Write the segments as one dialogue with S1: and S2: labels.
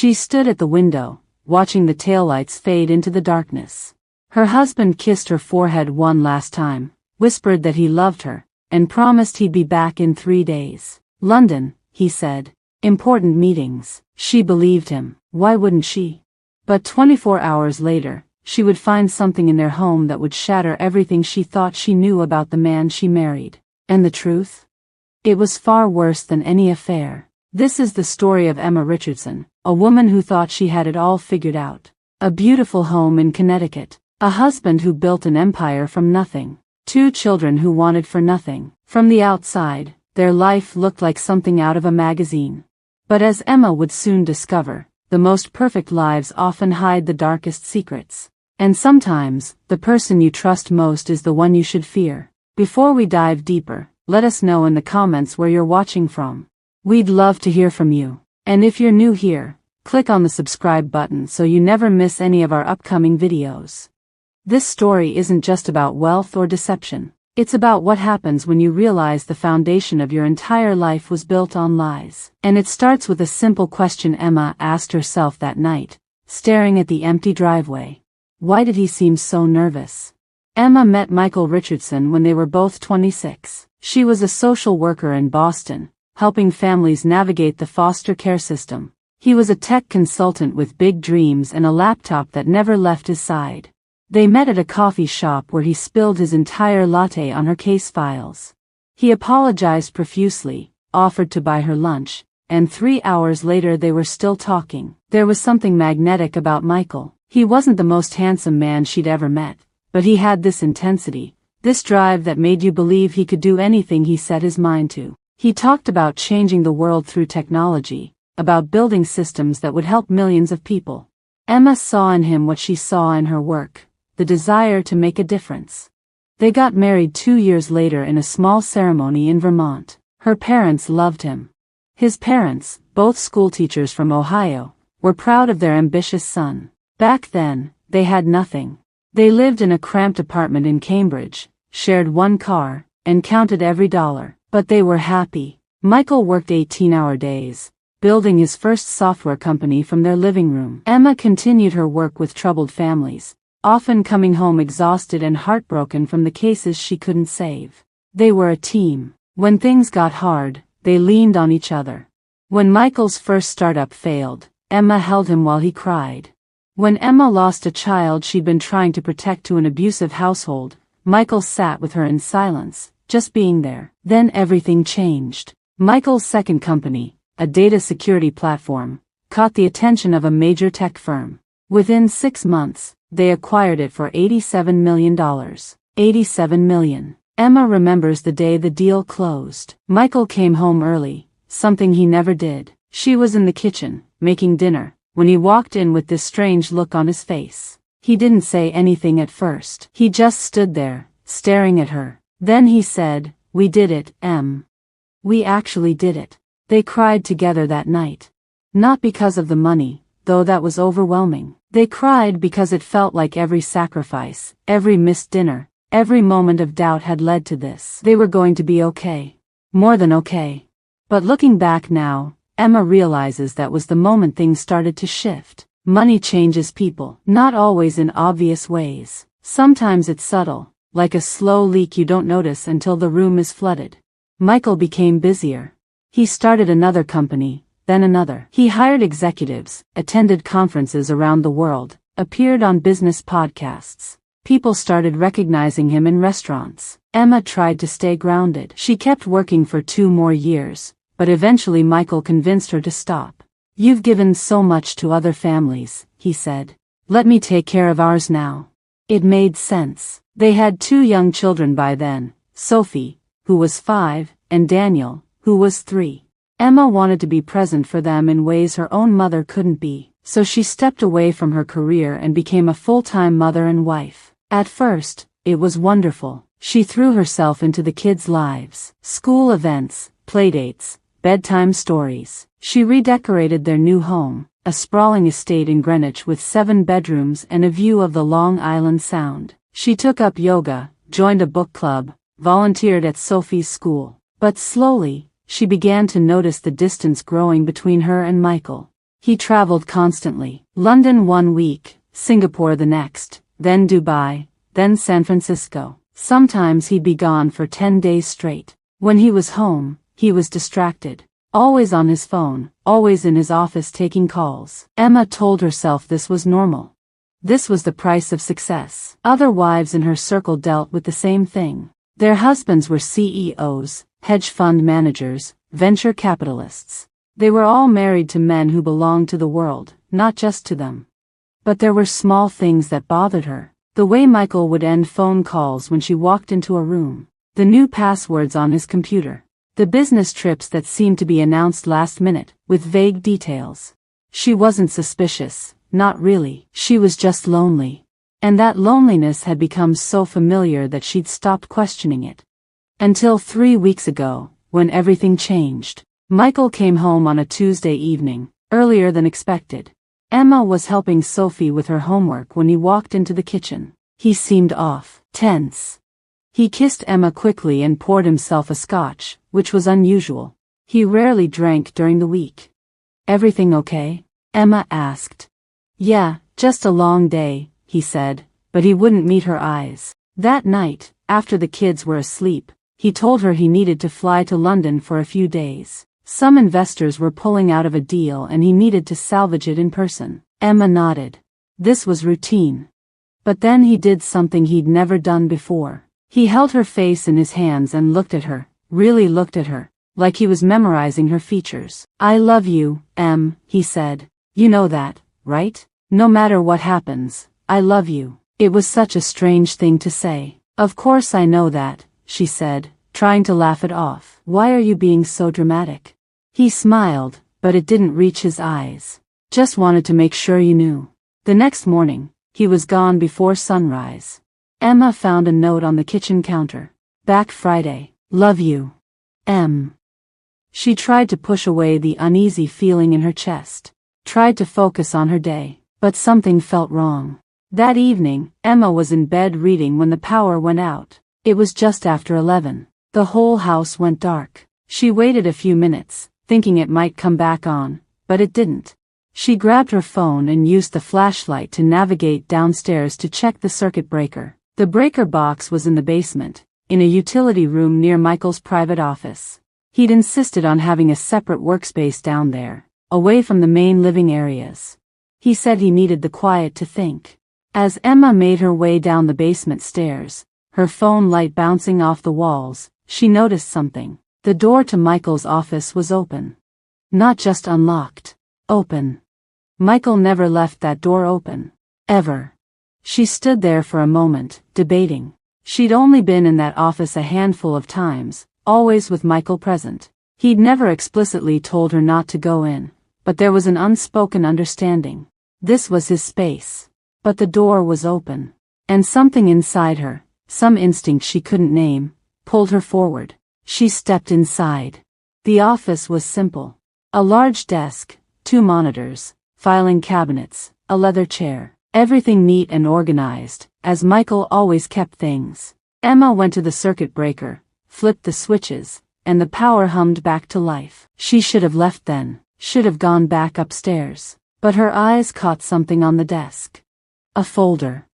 S1: She stood at the window, watching the taillights fade into the darkness. Her husband kissed her forehead one last time, whispered that he loved her, and promised he'd be back in 3 days. London, he said. Important meetings. She believed him. Why wouldn't she? But 24 hours later, she would find something in their home that would shatter everything she thought she knew about the man she married. And the truth? It was far worse than any affair. This is the story of Emma Richardson, a woman who thought she had it all figured out. A beautiful home in Connecticut. A husband who built an empire from nothing. 2 children who wanted for nothing. From the outside, their life looked like something out of a magazine. But as Emma would soon discover, the most perfect lives often hide the darkest secrets. And sometimes, the person you trust most is the one you should fear. Before we dive deeper, let us know in the comments where you're watching from. We'd love to hear from you. And if you're new here, click on the subscribe button so you never miss any of our upcoming videos. This story isn't just about wealth or deception. It's about what happens when you realize the foundation of your entire life was built on lies. And it starts with a simple question Emma asked herself that night, staring at the empty driveway. Why did he seem so nervous? Emma met Michael Richardson when they were both 26. She was a social worker in Boston, helping families navigate the foster care system. He was a tech consultant with big dreams and a laptop that never left his side. They met at a coffee shop where he spilled his entire latte on her case files. He apologized profusely, offered to buy her lunch, and 3 hours later they were still talking. There was something magnetic about Michael. He wasn't the most handsome man she'd ever met, but he had this intensity, this drive that made you believe he could do anything he set his mind to. He talked about changing the world through technology, about building systems that would help millions of people. Emma saw in him what she saw in her work. The desire to make a difference. They got married 2 years later in a small ceremony in Vermont. Her parents loved him. His parents, both schoolteachers from Ohio, were proud of their ambitious son. Back then, they had nothing. They lived in a cramped apartment in Cambridge, shared one car, and counted every dollar. But they were happy. Michael worked 18-hour days, building his first software company from their living room. Emma continued her work with troubled families, often coming home exhausted and heartbroken from the cases she couldn't save. They were a team. When things got hard, they leaned on each other. When Michael's first startup failed, Emma held him while he cried. When Emma lost a child she'd been trying to protect to an abusive household, Michael sat with her in silence, just being there. Then everything changed. Michael's second company, a data security platform, caught the attention of a major tech firm. Within 6 months, they acquired it for $87 million. $87 million. Emma remembers the day the deal closed. Michael came home early, something he never did. She was in the kitchen, making dinner, when he walked in with this strange look on his face. He didn't say anything at first. He just stood there, staring at her. Then he said, "We did it, Em. We actually did it." They cried together that night. Not because of the money, though that was overwhelming. They cried because it felt like every sacrifice, every missed dinner, every moment of doubt had led to this. They were going to be okay. More than okay. But looking back now, Emma realizes that was the moment things started to shift. Money changes people, not always in obvious ways. Sometimes it's subtle, like a slow leak you don't notice until the room is flooded. Michael became busier. He started another company, then another. He hired executives, attended conferences around the world, appeared on business podcasts. People started recognizing him in restaurants. Emma tried to stay grounded. She kept working for 2 more years, but eventually Michael convinced her to stop. "You've given so much to other families," he said. "Let me take care of ours now." It made sense. They had 2 young children by then, Sophie, who was 5, and Daniel, who was 3. Emma wanted to be present for them in ways her own mother couldn't be, so she stepped away from her career and became a full-time mother and wife. At first, it was wonderful. She threw herself into the kids' lives. School events, playdates, bedtime stories. She redecorated their new home, a sprawling estate in Greenwich with 7 bedrooms and a view of the Long Island Sound. She took up yoga, joined a book club, volunteered at Sophie's school. But slowly, she began to notice the distance growing between her and Michael. He traveled constantly. London 1 week, Singapore the next, then Dubai, then San Francisco. Sometimes he'd be gone for 10 days straight. When he was home, he was distracted. Always on his phone, always in his office taking calls. Emma told herself this was normal. This was the price of success. Other wives in her circle dealt with the same thing. Their husbands were CEOs, hedge fund managers, venture capitalists. They were all married to men who belonged to the world, not just to them. But there were small things that bothered her. The way Michael would end phone calls when she walked into a room. The new passwords on his computer. The business trips that seemed to be announced last minute, with vague details. She wasn't suspicious, not really. She was just lonely. And that loneliness had become so familiar that she'd stopped questioning it. Until 3 weeks ago, when everything changed. Michael came home on a Tuesday evening, earlier than expected. Emma was helping Sophie with her homework when he walked into the kitchen. He seemed off, tense. He kissed Emma quickly and poured himself a scotch, which was unusual. He rarely drank during the week. "Everything okay?" Emma asked. "Yeah, just a long day," he said, but he wouldn't meet her eyes. That night, after the kids were asleep, he told her he needed to fly to London for a few days. Some investors were pulling out of a deal and he needed to salvage it in person. Emma nodded. This was routine. But then he did something he'd never done before. He held her face in his hands and looked at her, really looked at her, like he was memorizing her features. "I love you, Em," he said. "You know that, right? No matter what happens, I love you." It was such a strange thing to say. "Of course I know that," she said, trying to laugh it off. "Why are you being so dramatic?" He smiled, but it didn't reach his eyes. "Just wanted to make sure you knew." The next morning, he was gone before sunrise. Emma found a note on the kitchen counter. "Back Friday. Love you. Em." She tried to push away the uneasy feeling in her chest. Tried to focus on her day, but something felt wrong. That evening, Emma was in bed reading when the power went out. It was just after 11. The whole house went dark. She waited a few minutes, thinking it might come back on, but it didn't. She grabbed her phone and used the flashlight to navigate downstairs to check the circuit breaker. The breaker box was in the basement, in a utility room near Michael's private office. He'd insisted on having a separate workspace down there, away from the main living areas. He said he needed the quiet to think. As Emma made her way down the basement stairs, her phone light bouncing off the walls, she noticed something. The door to Michael's office was open. Not just unlocked. Open. Michael never left that door open. Ever. She stood there for a moment, debating. She'd only been in that office a handful of times, always with Michael present. He'd never explicitly told her not to go in, but there was an unspoken understanding. This was his space. But the door was open. And something inside her, some instinct she couldn't name, pulled her forward. She stepped inside. The office was simple. A large desk, 2 monitors, filing cabinets, a leather chair. Everything neat and organized, as Michael always kept things. Emma went to the circuit breaker, flipped the switches, and the power hummed back to life. She should have left then, should have gone back upstairs. But her eyes caught something on the desk. A folder.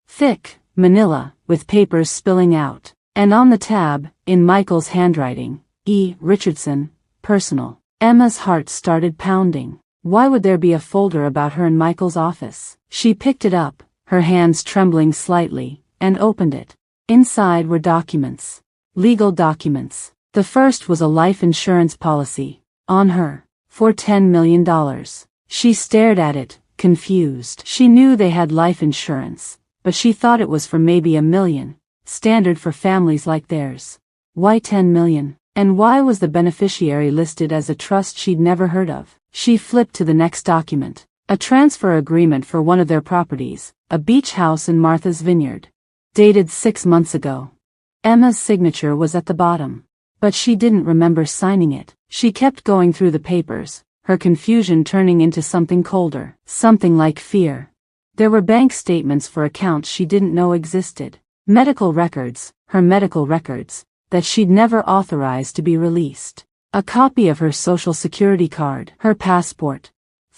S1: Thick, manila, with papers spilling out. And on the tab, in Michael's handwriting, E. Richardson, personal. Emma's heart started pounding. Why would there be a folder about her in Michael's office? She picked it up, her hands trembling slightly, and opened it. Inside were documents. Legal documents. The first was a life insurance policy. On her. For $10 million. She stared at it, confused. She knew they had life insurance, but she thought it was for maybe $1 million. Standard for families like theirs. Why 10 million? And why was the beneficiary listed as a trust she'd never heard of? She flipped to the next document. A transfer agreement for one of their properties, a beach house in Martha's Vineyard. Dated 6 months ago. Emma's signature was at the bottom. But she didn't remember signing it. She kept going through the papers, her confusion turning into something colder, something like fear. There were bank statements for accounts she didn't know existed. Medical records, her medical records, that she'd never authorized to be released. A copy of her social security card, her passport.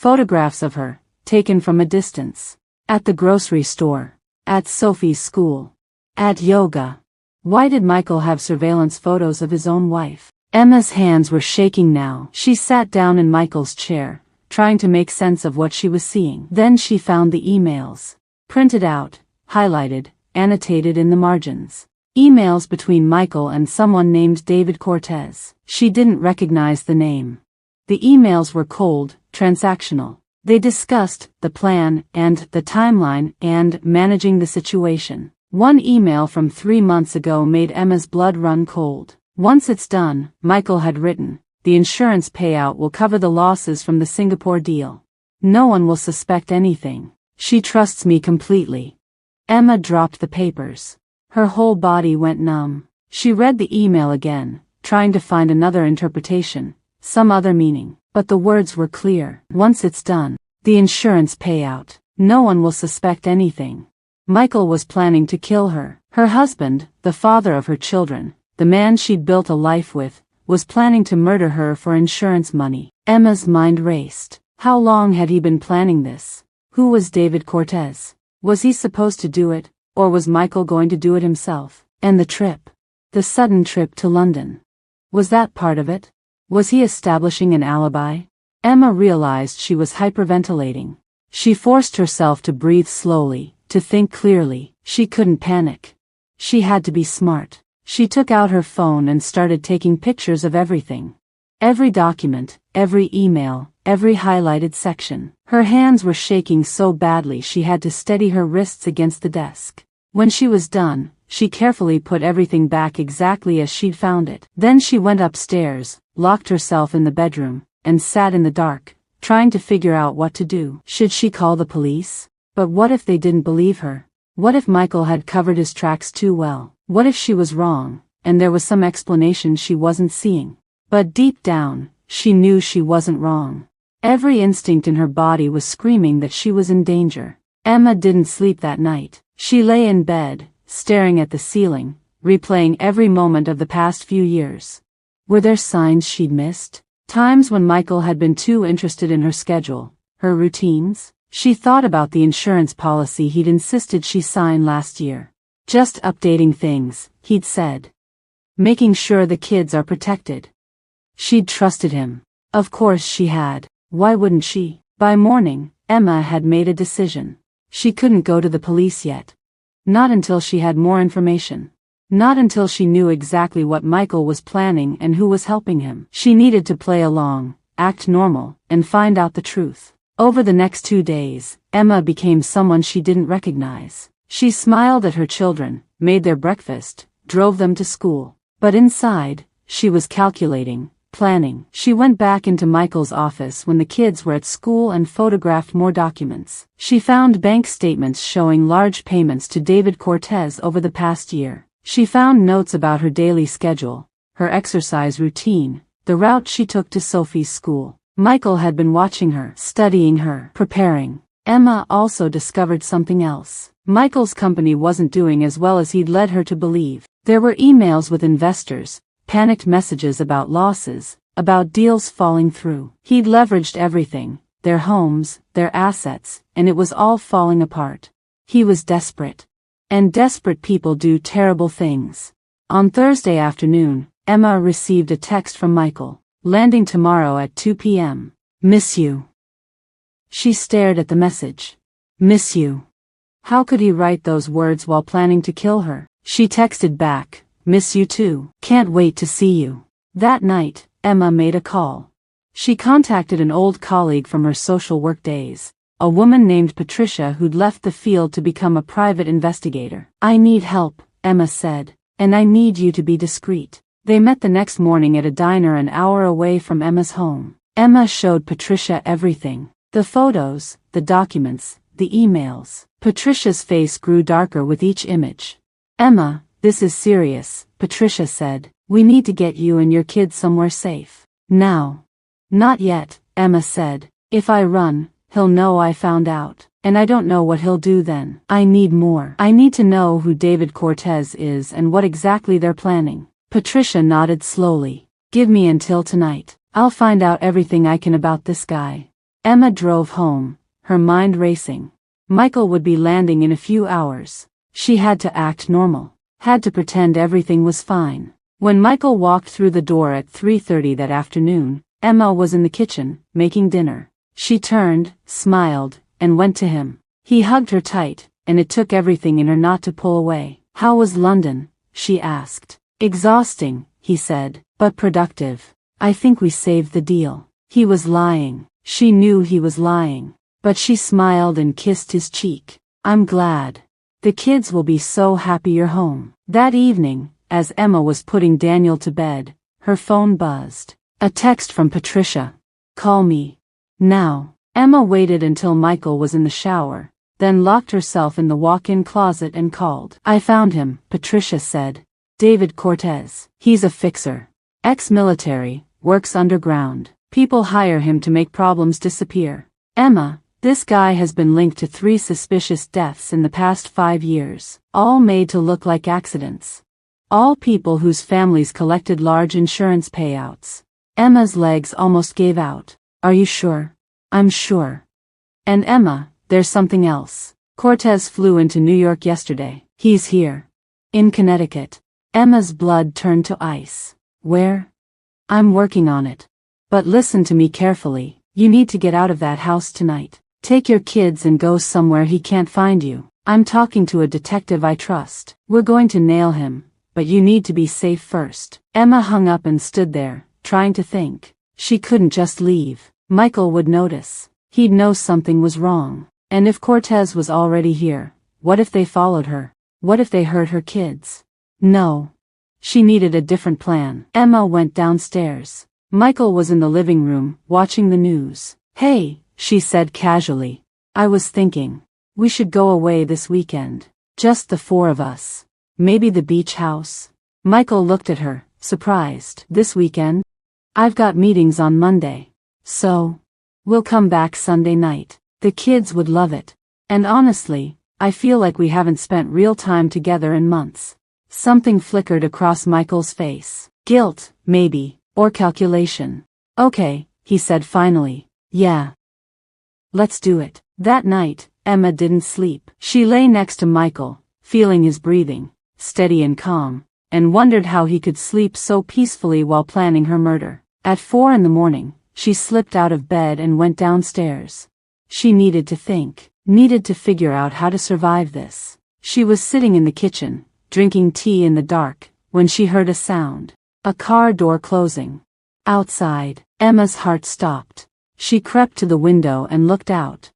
S1: Photographs of her, taken from a distance. At the grocery store. At Sophie's school. At yoga. Why did Michael have surveillance photos of his own wife? Emma's hands were shaking now. She sat down in Michael's chair, trying to make sense of what she was seeing. Then she found the emails. Printed out, highlighted, annotated in the margins. Emails between Michael and someone named David Cortez. She didn't recognize the name. The emails were cold, transactional. They discussed the plan and the timeline and managing the situation. One email from 3 months ago made Emma's blood run cold. Once it's done, Michael had written, the insurance payout will cover the losses from the Singapore deal. No one will suspect anything. She trusts me completely. Emma dropped the papers. Her whole body went numb. She read the email again, trying to find another interpretation, some other meaning. But the words were clear. Once it's done, the insurance payout. No one will suspect anything. Michael was planning to kill her. Her husband, the father of her children, the man she'd built a life with, was planning to murder her for insurance money. Emma's mind raced. How long had he been planning this? Who was David Cortez? Was he supposed to do it, or was Michael going to do it himself? And the trip? The sudden trip to London. Was that part of it? Was he establishing an alibi? Emma realized she was hyperventilating. She forced herself to breathe slowly, to think clearly. She couldn't panic. She had to be smart. She took out her phone and started taking pictures of everything. Every document, every email, every highlighted section. Her hands were shaking so badly she had to steady her wrists against the desk. When she was done, she carefully put everything back exactly as she'd found it. Then she went upstairs, locked herself in the bedroom, and sat in the dark, trying to figure out what to do. Should she call the police? But what if they didn't believe her? What if Michael had covered his tracks too well? What if she was wrong, and there was some explanation she wasn't seeing? But deep down, she knew she wasn't wrong. Every instinct in her body was screaming that she was in danger. Emma didn't sleep that night. She lay in bed, staring at the ceiling, replaying every moment of the past few years. Were there signs she'd missed? Times when Michael had been too interested in her schedule, her routines? She thought about the insurance policy he'd insisted she sign last year. Just updating things, he'd said. Making sure the kids are protected. She'd trusted him. Of course she had. Why wouldn't she? By morning, Emma had made a decision. She couldn't go to the police yet. Not until she had more information. Not until she knew exactly what Michael was planning and who was helping him. She needed to play along, act normal, and find out the truth. Over the next 2 days, Emma became someone she didn't recognize. She smiled at her children, made their breakfast, drove them to school. But inside, she was calculating, planning. She went back into Michael's office when the kids were at school and photographed more documents. She found bank statements showing large payments to David Cortez over the past year. She found notes about her daily schedule, her exercise routine, the route she took to Sophie's school. Michael had been watching her, studying her, preparing. Emma also discovered something else. Michael's company wasn't doing as well as he'd led her to believe. There were emails with investors, panicked messages about losses, about deals falling through. He'd leveraged everything, their homes, their assets, and it was all falling apart. He was desperate. And desperate people do terrible things. On Thursday afternoon, Emma received a text from Michael. Landing tomorrow at 2 p.m. Miss you. She stared at the message. Miss you. How could he write those words while planning to kill her? She texted back, miss you too. Can't wait to see you. That night, Emma made a call. She contacted an old colleague from her social work days, a woman named Patricia who'd left the field to become a private investigator. I need help, Emma said, and I need you to be discreet. They met the next morning at a diner an hour away from Emma's home. Emma showed Patricia everything. The photos, the documents, the emails. Patricia's face grew darker with each image. Emma, this is serious, Patricia said. We need to get you and your kids somewhere safe. Now. Not yet, Emma said. If I run, he'll know I found out. And I don't know what he'll do then. I need more. I need to know who David Cortez is and what exactly they're planning. Patricia nodded slowly. Give me until tonight. I'll find out everything I can about this guy. Emma drove home, her mind racing. Michael would be landing in a few hours. She had to act normal, had to pretend everything was fine. When Michael walked through the door at 3:30 that afternoon, Emma was in the kitchen, making dinner. She turned, smiled, and went to him. He hugged her tight, and it took everything in her not to pull away. "How was London?" she asked. "Exhausting," he said, "but productive. I think we saved the deal." He was lying. She knew he was lying. But she smiled and kissed his cheek. "I'm glad. The kids will be so happy you're home." That evening, as Emma was putting Daniel to bed, her phone buzzed. A text from Patricia. "Call me. Now." Emma waited until Michael was in the shower, then locked herself in the walk-in closet and called. "I found him," Patricia said. "David Cortez. He's a fixer. Ex-military, works underground. People hire him to make problems disappear." "Emma, this guy has been linked to 3 suspicious deaths in the past 5 years, all made to look like accidents. All people whose families collected large insurance payouts." Emma's legs almost gave out. "Are you sure?" "I'm sure. And Emma, there's something else. Cortez flew into New York yesterday. He's here. In Connecticut." Emma's blood turned to ice. "Where?" "I'm working on it. But listen to me carefully. You need to get out of that house tonight. Take your kids and go somewhere he can't find you. I'm talking to a detective I trust. We're going to nail him, but you need to be safe first." Emma hung up and stood there, trying to think. She couldn't just leave. Michael would notice. He'd know something was wrong. And if Cortez was already here, what if they followed her? What if they hurt her kids? No. She needed a different plan. Emma went downstairs. Michael was in the living room, watching the news. "Hey," she said casually. "I was thinking. We should go away this weekend. Just the 4 of us. Maybe the beach house." Michael looked at her, surprised. "This weekend? I've got meetings on Monday. So? We'll come back Sunday night. The kids would love it. And honestly, I feel like we haven't spent real time together in months." Something flickered across Michael's face. Guilt, maybe, or calculation. "Okay," he said finally. "Yeah. Let's do it." That night, Emma didn't sleep. She lay next to Michael, feeling his breathing, steady and calm, and wondered how he could sleep so peacefully while planning her murder. At 4 in the morning, she slipped out of bed and went downstairs. She needed to think, needed to figure out how to survive this. She was sitting in the kitchen, drinking tea in the dark, when she heard a sound. A car door closing. Outside, Emma's heart stopped. She crept to the window and looked out.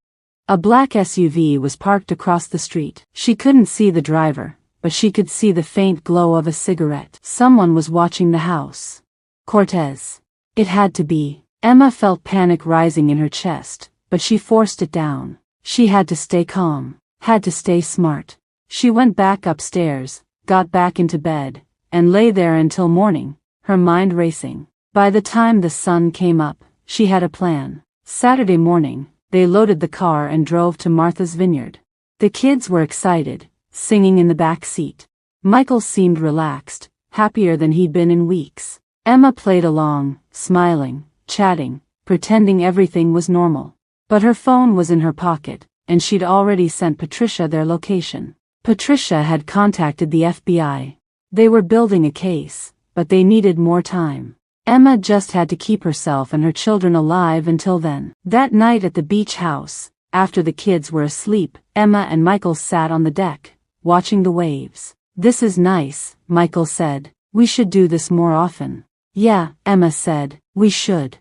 S1: A black SUV was parked across the street. She couldn't see the driver, but she could see the faint glow of a cigarette. Someone was watching the house. Cortez. It had to be. Emma felt panic rising in her chest, but she forced it down. She had to stay calm, had to stay smart. She went back upstairs, got back into bed, and lay there until morning, her mind racing. By the time the sun came up, she had a plan. Saturday morning, they loaded the car and drove to Martha's Vineyard. The kids were excited, singing in the back seat. Michael seemed relaxed, happier than he'd been in weeks. Emma played along, smiling, chatting, pretending everything was normal. But her phone was in her pocket, and she'd already sent Patricia their location. Patricia had contacted the FBI. They were building a case, but they needed more time. Emma just had to keep herself and her children alive until then. That night at the beach house, after the kids were asleep, Emma and Michael sat on the deck, watching the waves. "This is nice," Michael said. "We should do this more often." "Yeah," Emma said, "we should."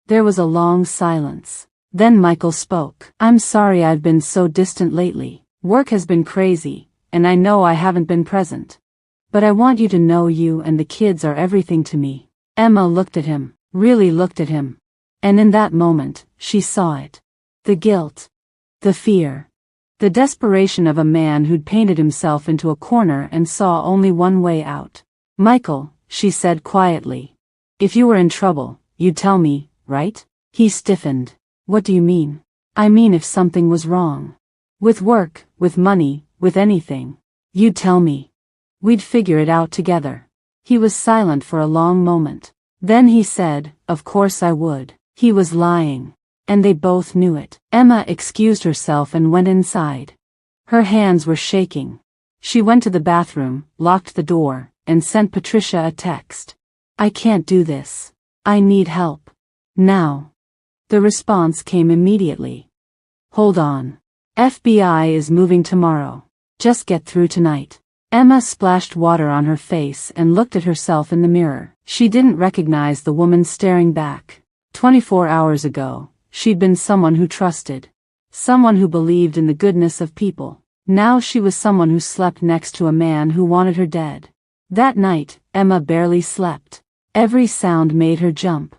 S1: There was a long silence. Then Michael spoke. "I'm sorry I've been so distant lately. Work has been crazy, and I know I haven't been present. But I want you to know you and the kids are everything to me." Emma looked at him, really looked at him. And in that moment, she saw it. The guilt. The fear. The desperation of a man who'd painted himself into a corner and saw only one way out. "Michael," she said quietly. "If you were in trouble, you'd tell me, right?" He stiffened. "What do you mean?" "I mean if something was wrong. With work, with money, with anything. You'd tell me. We'd figure it out together." He was silent for a long moment. Then he said, "Of course I would." He was lying. And they both knew it. Emma excused herself and went inside. Her hands were shaking. She went to the bathroom, locked the door, and sent Patricia a text. "I can't do this. I need help. Now." The response came immediately. "Hold on. FBI is moving tomorrow. Just get through tonight." Emma splashed water on her face and looked at herself in the mirror. She didn't recognize the woman staring back. 24 hours ago, she'd been someone who trusted. Someone who believed in the goodness of people. Now she was someone who slept next to a man who wanted her dead. That night, Emma barely slept. Every sound made her jump.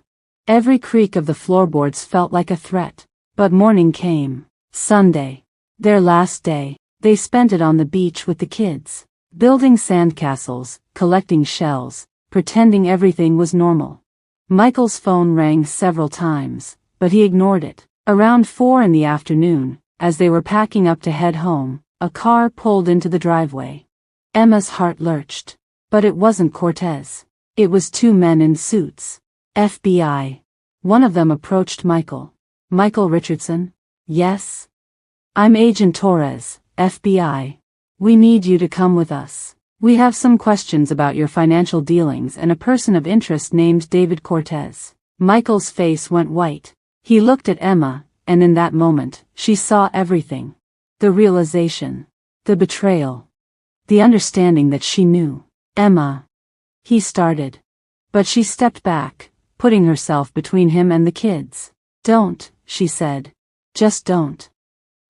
S1: Every creak of the floorboards felt like a threat. But morning came. Sunday. Their last day. They spent it on the beach with the kids. Building sandcastles, collecting shells, pretending everything was normal. Michael's phone rang several times, but he ignored it. Around 4 in the afternoon, as they were packing up to head home, a car pulled into the driveway. Emma's heart lurched. But it wasn't Cortez. It was 2 men in suits. FBI. One of them approached Michael. "Michael Richardson?" "Yes." "I'm Agent Torres, FBI. We need you to come with us. We have some questions about your financial dealings and a person of interest named David Cortez." Michael's face went white. He looked at Emma, and in that moment, she saw everything. The realization. The betrayal. The understanding that she knew. "Emma." He started. But she stepped back, putting herself between him and the kids. "Don't," she said. "Just don't."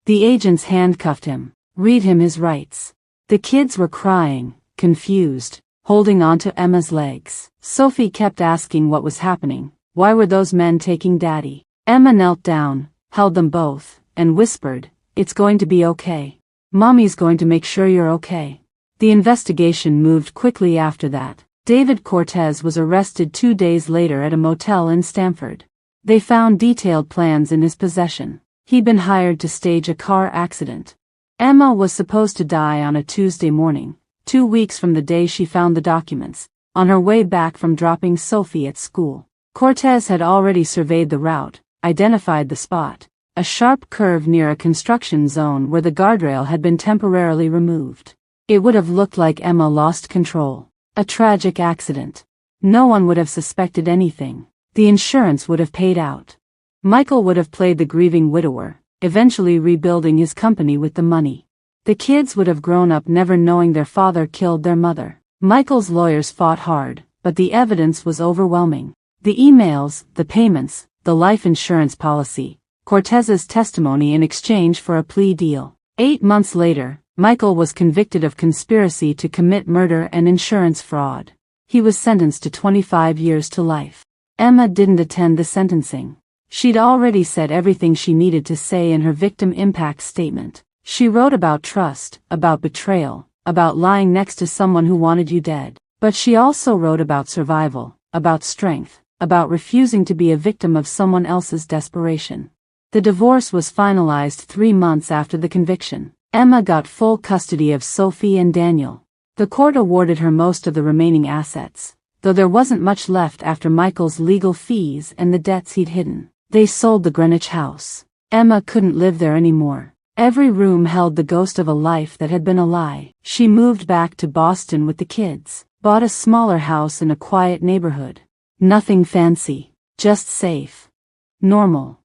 S1: The agents handcuffed him. Read him his rights. The kids were crying, confused, holding on to Emma's legs. Sophie kept asking what was happening. Why were those men taking Daddy? Emma knelt down, held them both, and whispered, "It's going to be okay. Mommy's going to make sure you're okay." The investigation moved quickly after that. David Cortez was arrested 2 days later at a motel in Stamford. They found detailed plans in his possession. He'd been hired to stage a car accident. Emma was supposed to die on a Tuesday morning, 2 weeks from the day she found the documents, on her way back from dropping Sophie at school. Cortez had already surveyed the route, identified the spot, a sharp curve near a construction zone where the guardrail had been temporarily removed. It would have looked like Emma lost control. A tragic accident. No one would have suspected anything. The insurance would have paid out. Michael would have played the grieving widower, eventually rebuilding his company with the money. The kids would have grown up never knowing their father killed their mother. Michael's lawyers fought hard, but the evidence was overwhelming. The emails, the payments, the life insurance policy, Cortez's testimony in exchange for a plea deal. 8 months later, Michael was convicted of conspiracy to commit murder and insurance fraud. He was sentenced to 25 years to life. Emma didn't attend the sentencing. She'd already said everything she needed to say in her victim impact statement. She wrote about trust, about betrayal, about lying next to someone who wanted you dead. But she also wrote about survival, about strength, about refusing to be a victim of someone else's desperation. The divorce was finalized 3 months after the conviction. Emma got full custody of Sophie and Daniel. The court awarded her most of the remaining assets, though there wasn't much left after Michael's legal fees and the debts he'd hidden. They sold the Greenwich house. Emma couldn't live there anymore. Every room held the ghost of a life that had been a lie. She moved back to Boston with the kids, bought a smaller house in a quiet neighborhood. Nothing fancy, just safe. Normal.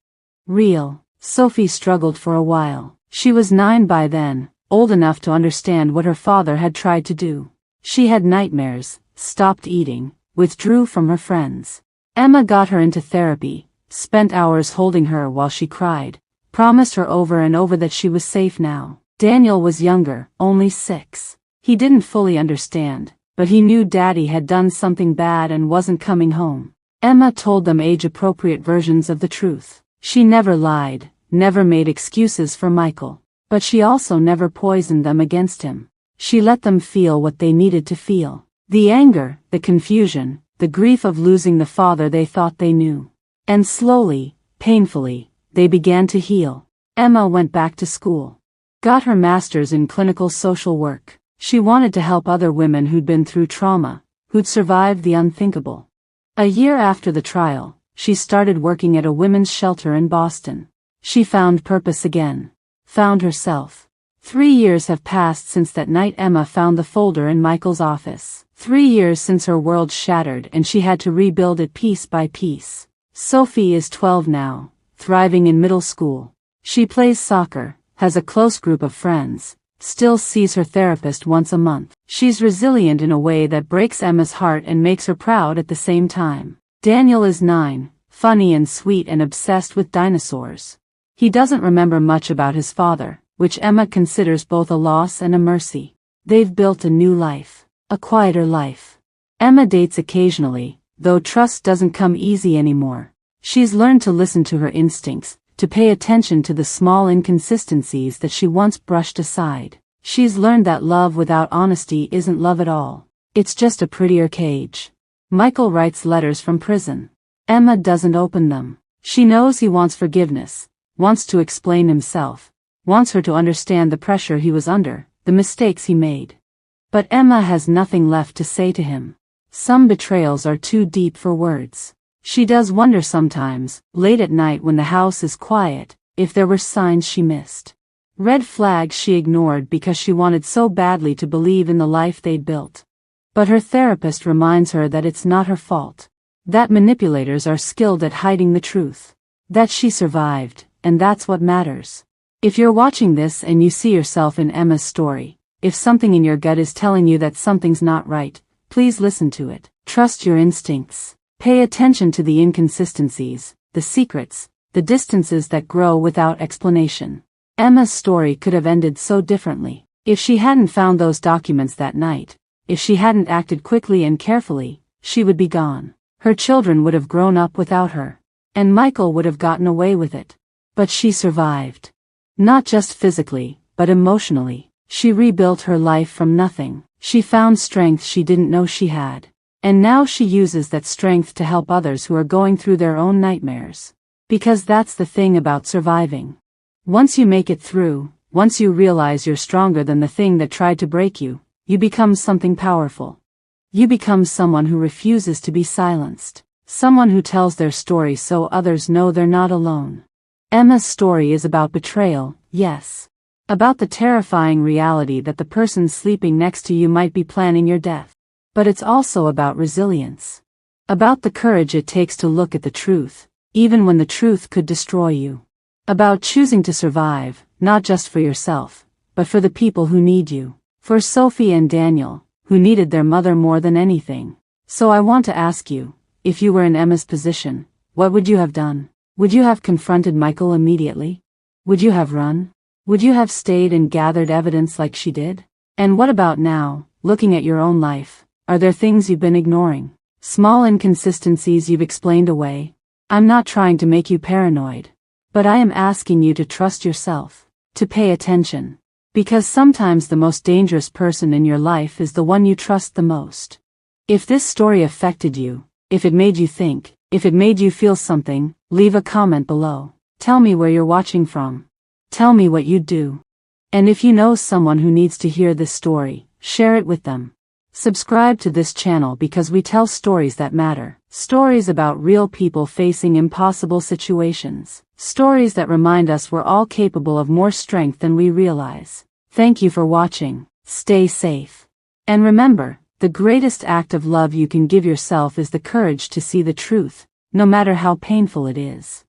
S1: Real. Sophie struggled for a while. She was 9 by then, old enough to understand what her father had tried to do. She had nightmares, stopped eating, withdrew from her friends. Emma got her into therapy, spent hours holding her while she cried, promised her over and over that she was safe now. Daniel was younger, only 6. He didn't fully understand, but he knew Daddy had done something bad and wasn't coming home. Emma told them age-appropriate versions of the truth. She never lied, never made excuses for Michael, but she also never poisoned them against him. She let them feel what they needed to feel. The anger, the confusion, the grief of losing the father they thought they knew. And slowly, painfully, they began to heal. Emma went back to school. Got her master's in clinical social work. She wanted to help other women who'd been through trauma, who'd survived the unthinkable. A year after the trial, she started working at a women's shelter in Boston. She found purpose again. Found herself. 3 years have passed since that night Emma found the folder in Michael's office. 3 years since her world shattered and she had to rebuild it piece by piece. Sophie is 12 now, thriving in middle school. She plays soccer, has a close group of friends, still sees her therapist once a month. She's resilient in a way that breaks Emma's heart and makes her proud at the same time. Daniel is 9, funny and sweet and obsessed with dinosaurs. He doesn't remember much about his father, which Emma considers both a loss and a mercy. They've built a new life, a quieter life. Emma dates occasionally, though trust doesn't come easy anymore. She's learned to listen to her instincts, to pay attention to the small inconsistencies that she once brushed aside. She's learned that love without honesty isn't love at all. It's just a prettier cage. Michael writes letters from prison. Emma doesn't open them. She knows he wants forgiveness, wants to explain himself, wants her to understand the pressure he was under, the mistakes he made. But Emma has nothing left to say to him. Some betrayals are too deep for words. She does wonder sometimes, late at night when the house is quiet, if there were signs she missed. Red flags she ignored because she wanted so badly to believe in the life they'd built. But her therapist reminds her that it's not her fault. That manipulators are skilled at hiding the truth. That she survived, and that's what matters. If you're watching this and you see yourself in Emma's story, if something in your gut is telling you that something's not right, please listen to it. Trust your instincts. Pay attention to the inconsistencies, the secrets, the distances that grow without explanation. Emma's story could have ended so differently. If she hadn't found those documents that night, if she hadn't acted quickly and carefully, she would be gone. Her children would have grown up without her. And Michael would have gotten away with it. But she survived. Not just physically, but emotionally. She rebuilt her life from nothing. She found strength she didn't know she had. And now she uses that strength to help others who are going through their own nightmares. Because that's the thing about surviving. Once you make it through, once you realize you're stronger than the thing that tried to break you, you become something powerful. You become someone who refuses to be silenced. Someone who tells their story so others know they're not alone. Emma's story is about betrayal, yes. About the terrifying reality that the person sleeping next to you might be planning your death. But it's also about resilience. About the courage it takes to look at the truth, even when the truth could destroy you. About choosing to survive, not just for yourself, but for the people who need you. For Sophie and Daniel, who needed their mother more than anything. So I want to ask you, if you were in Emma's position, what would you have done? Would you have confronted Michael immediately? Would you have run? Would you have stayed and gathered evidence like she did? And what about now, looking at your own life? Are there things you've been ignoring? Small inconsistencies you've explained away? I'm not trying to make you paranoid. But I am asking you to trust yourself. To pay attention. Because sometimes the most dangerous person in your life is the one you trust the most. If this story affected you, if it made you think, if it made you feel something, leave a comment below. Tell me where you're watching from. Tell me what you'd do. And if you know someone who needs to hear this story, share it with them. Subscribe to this channel because we tell stories that matter. Stories about real people facing impossible situations. Stories that remind us we're all capable of more strength than we realize. Thank you for watching. Stay safe. And remember, the greatest act of love you can give yourself is the courage to see the truth, no matter how painful it is.